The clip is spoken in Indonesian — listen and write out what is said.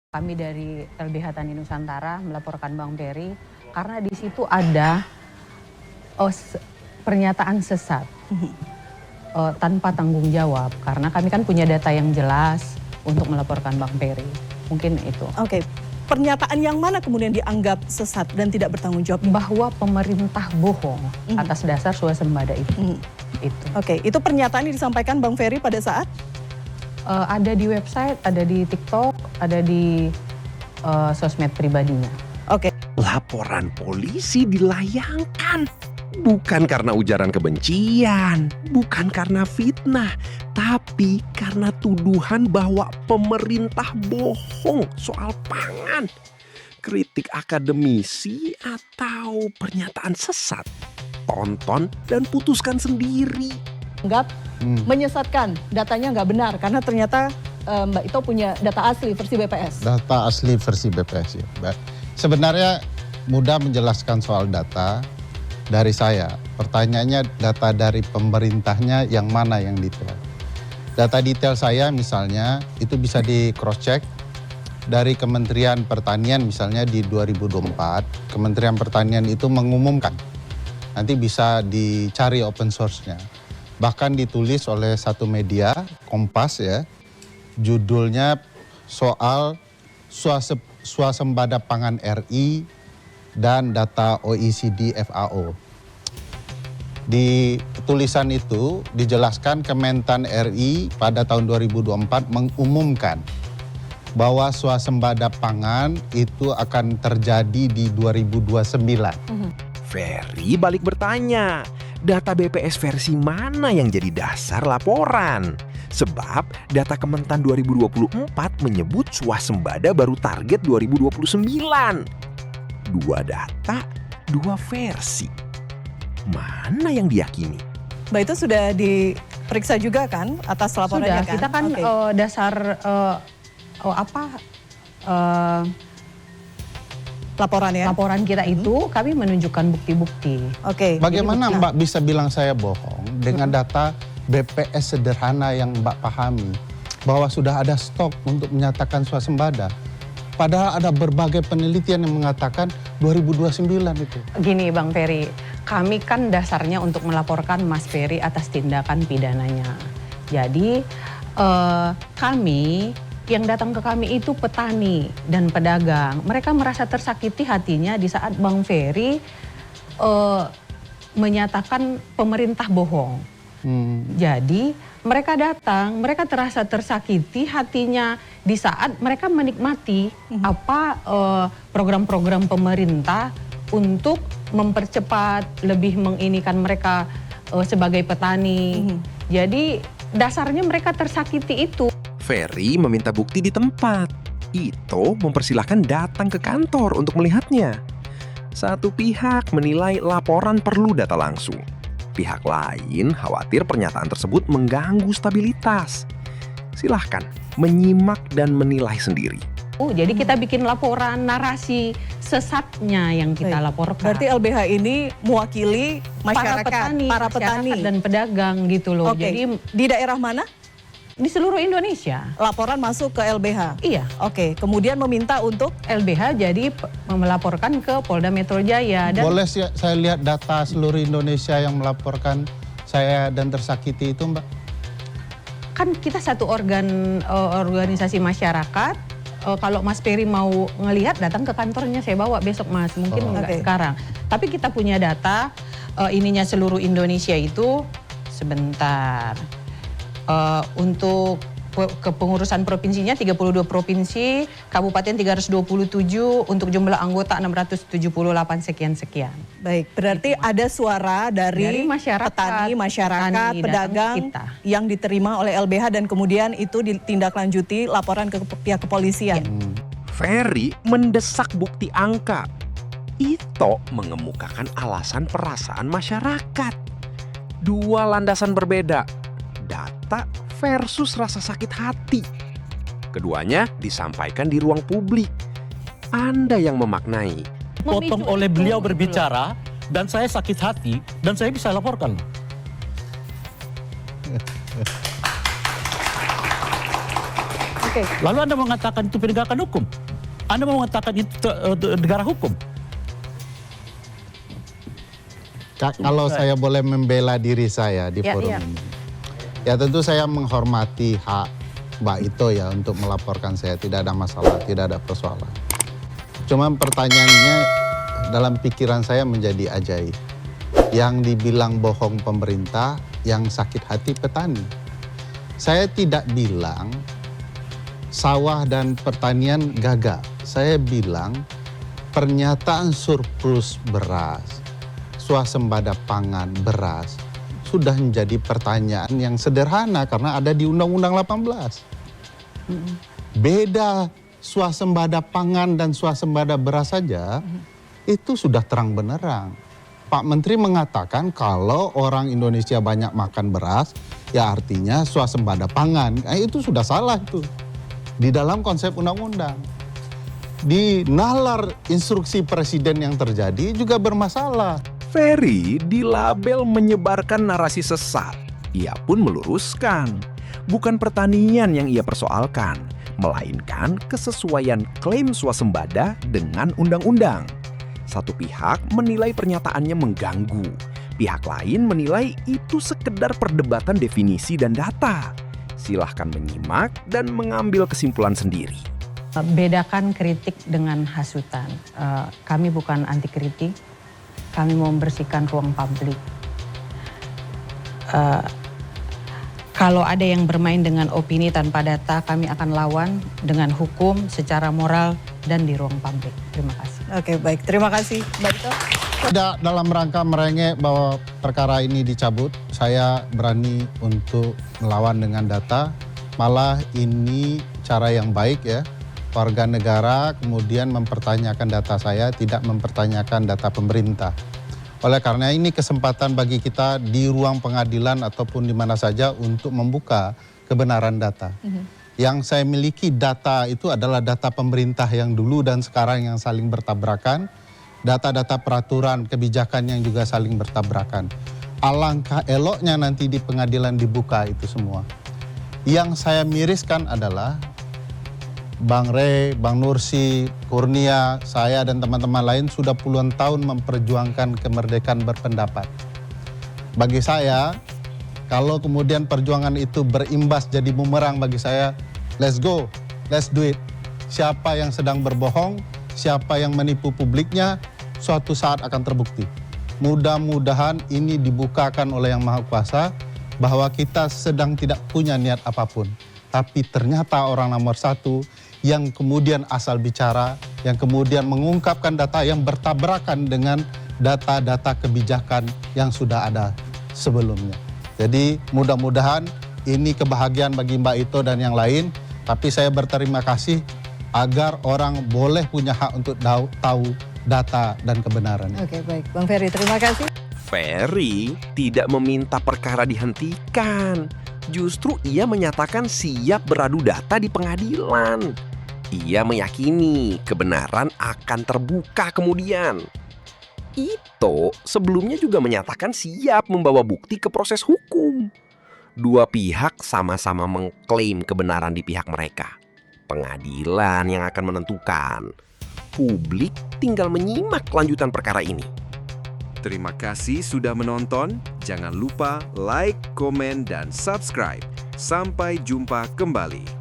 Kami dari LBH Tani Nusantara melaporkan Bang Ferry karena di situ ada pernyataan sesat tanpa tanggung jawab. Karena kami kan punya data yang jelas untuk melaporkan Bang Ferry. Mungkin itu. Oke, pernyataan yang mana kemudian dianggap sesat dan tidak bertanggung jawab? Bahwa pemerintah bohong atas dasar swasembada itu. Oke, itu pernyataan yang disampaikan Bang Ferry pada saat? Ada di website, ada di TikTok, ada di sosmed pribadinya. Oke. Laporan polisi dilayangkan. Bukan karena ujaran kebencian, bukan karena fitnah, tapi karena tuduhan bahwa pemerintah bohong soal pangan. Kritik akademisi atau pernyataan sesat? Tonton dan putuskan sendiri. Anggap menyesatkan, datanya nggak benar karena ternyata Mbak Ito punya data asli versi BPS. Data asli versi BPS ya, Mbak. Sebenarnya mudah menjelaskan soal data dari saya. Pertanyaannya data dari pemerintahnya yang mana yang detail. Data detail saya misalnya itu bisa di cross check dari Kementerian Pertanian misalnya di 2024. Kementerian Pertanian itu mengumumkan. Nanti bisa dicari open source-nya. Bahkan ditulis oleh satu media, Kompas ya, judulnya soal swasembada pangan RI dan data OECD FAO. Di tulisan itu dijelaskan Kementan RI pada tahun 2024 mengumumkan bahwa swasembada pangan itu akan terjadi di 2029. Ferry balik bertanya, data BPS versi mana yang jadi dasar laporan? Sebab data Kementan 2024 menyebut swasembada baru target 2029. Dua data, dua versi. Mana yang diyakini? Mbak itu sudah diperiksa juga kan atas laporannya? Sudah, kita kan dasar laporan kita itu kami menunjukkan bukti-bukti. Oke. Bagaimana Mbak bisa bilang saya bohong dengan data BPS sederhana yang Mbak pahami bahwa sudah ada stok untuk menyatakan swasembada. Padahal ada berbagai penelitian yang mengatakan 2029 itu. Gini Bang Ferry, kami kan dasarnya untuk melaporkan Mas Ferry atas tindakan pidananya. Jadi kami yang datang ke kami itu petani dan pedagang. Mereka merasa tersakiti hatinya di saat Bang Ferry menyatakan pemerintah bohong. Jadi mereka datang, mereka terasa tersakiti hatinya di saat mereka menikmati program-program pemerintah untuk mempercepat, lebih menginikan mereka sebagai petani. Jadi dasarnya mereka tersakiti itu. Ferry meminta bukti di tempat. Ito mempersilahkan datang ke kantor untuk melihatnya. Satu pihak menilai laporan perlu data langsung. Pihak lain khawatir pernyataan tersebut mengganggu stabilitas. Silahkan menyimak dan menilai sendiri. Jadi kita bikin laporan narasi sesatnya yang kita laporkan. Berarti LBH ini mewakili masyarakat, para petani dan pedagang gitu loh. Oke. Jadi di daerah mana? di seluruh Indonesia. Laporan masuk ke LBH? Iya. Oke, kemudian meminta untuk? LBH jadi melaporkan ke Polda Metro Jaya. Dan boleh saya lihat data seluruh Indonesia yang melaporkan saya dan tersakiti itu Mbak? kan kita satu organisasi masyarakat. Kalau Mas Ferry mau ngelihat datang ke kantornya, saya bawa besok Mas, mungkin enggak sekarang. Tapi kita punya data ininya seluruh Indonesia itu sebentar. Untuk kepengurusan provinsinya 32 provinsi, kabupaten 327, untuk jumlah anggota 678 sekian-sekian. Baik, berarti ada suara dari masyarakat, petani, masyarakat, pedagang yang diterima oleh LBH dan kemudian itu ditindaklanjuti laporan ke pihak kepolisian. Ferry mendesak bukti angka. Ito mengemukakan alasan perasaan masyarakat. Dua landasan berbeda, data versus rasa sakit hati. Keduanya disampaikan di ruang publik. Anda yang memaknai. Potong oleh beliau berbicara dan saya sakit hati dan saya bisa laporkan. Oke. Lalu Anda mengatakan itu penegakan hukum. Anda mau mengatakan itu negara hukum. Kalau saya boleh membela diri saya di forum ini. Ya tentu saya menghormati hak Mbak Ito ya untuk melaporkan saya. Tidak ada masalah, tidak ada persoalan. Cuma pertanyaannya dalam pikiran saya menjadi ajaib. Yang dibilang bohong pemerintah, yang sakit hati petani. Saya tidak bilang sawah dan pertanian gagal. Saya bilang pernyataan surplus beras, swasembada pangan beras sudah menjadi pertanyaan yang sederhana karena ada di Undang-Undang 18. Beda swasembada pangan dan swasembada beras saja itu sudah terang benerang. Pak Menteri mengatakan kalau orang Indonesia banyak makan beras, ya artinya swasembada pangan. Itu sudah salah itu. Di dalam konsep undang-undang. Di nalar instruksi presiden yang terjadi juga bermasalah. Ferry dilabel menyebarkan narasi sesat. Ia pun meluruskan, bukan pertanian yang ia persoalkan, melainkan kesesuaian klaim swasembada dengan undang-undang. Satu pihak menilai pernyataannya mengganggu, pihak lain menilai itu sekedar perdebatan definisi dan data. Silahkan menyimak dan mengambil kesimpulan sendiri. Bedakan kritik dengan hasutan. Kami bukan anti kritik. Kami mau membersihkan ruang publik. Kalau ada yang bermain dengan opini tanpa data, kami akan lawan dengan hukum secara moral dan di ruang publik. Terima kasih. Oke, baik. Terima kasih, Mbak Ito. Tidak dalam rangka merengek bahwa perkara ini dicabut, saya berani untuk melawan dengan data. Malah ini cara yang baik ya. Warga negara kemudian mempertanyakan data saya, tidak mempertanyakan data pemerintah. Oleh karena ini kesempatan bagi kita di ruang pengadilan ataupun di mana saja untuk membuka kebenaran data. Yang saya miliki data itu adalah data pemerintah yang dulu dan sekarang yang saling bertabrakan. Data-data peraturan kebijakan yang juga saling bertabrakan. Alangkah eloknya nanti di pengadilan dibuka itu semua. Yang saya miriskan adalah Bang Rey, Bang Nursi, Kurnia, saya dan teman-teman lain sudah puluhan tahun memperjuangkan kemerdekaan berpendapat. Bagi saya, kalau kemudian perjuangan itu berimbas jadi bumerang bagi saya, let's go, let's do it. Siapa yang sedang berbohong, siapa yang menipu publiknya, suatu saat akan terbukti. Mudah-mudahan ini dibukakan oleh Yang Maha Kuasa bahwa kita sedang tidak punya niat apapun. Tapi ternyata orang nomor satu yang kemudian asal bicara, yang kemudian mengungkapkan data yang bertabrakan dengan data-data kebijakan yang sudah ada sebelumnya. Jadi mudah-mudahan ini kebahagiaan bagi Mbak Ito dan yang lain, tapi saya berterima kasih agar orang boleh punya hak untuk tahu data dan kebenaran. Oke, baik. Bang Ferry, terima kasih. Ferry tidak meminta perkara dihentikan. Justru ia menyatakan siap beradu data di pengadilan. Ia meyakini kebenaran akan terbuka kemudian. Ito sebelumnya juga menyatakan siap membawa bukti ke proses hukum. Dua pihak sama-sama mengklaim kebenaran di pihak mereka. Pengadilan yang akan menentukan. Publik tinggal menyimak kelanjutan perkara ini. Terima kasih sudah menonton. Jangan lupa like, komen, dan subscribe. Sampai jumpa kembali.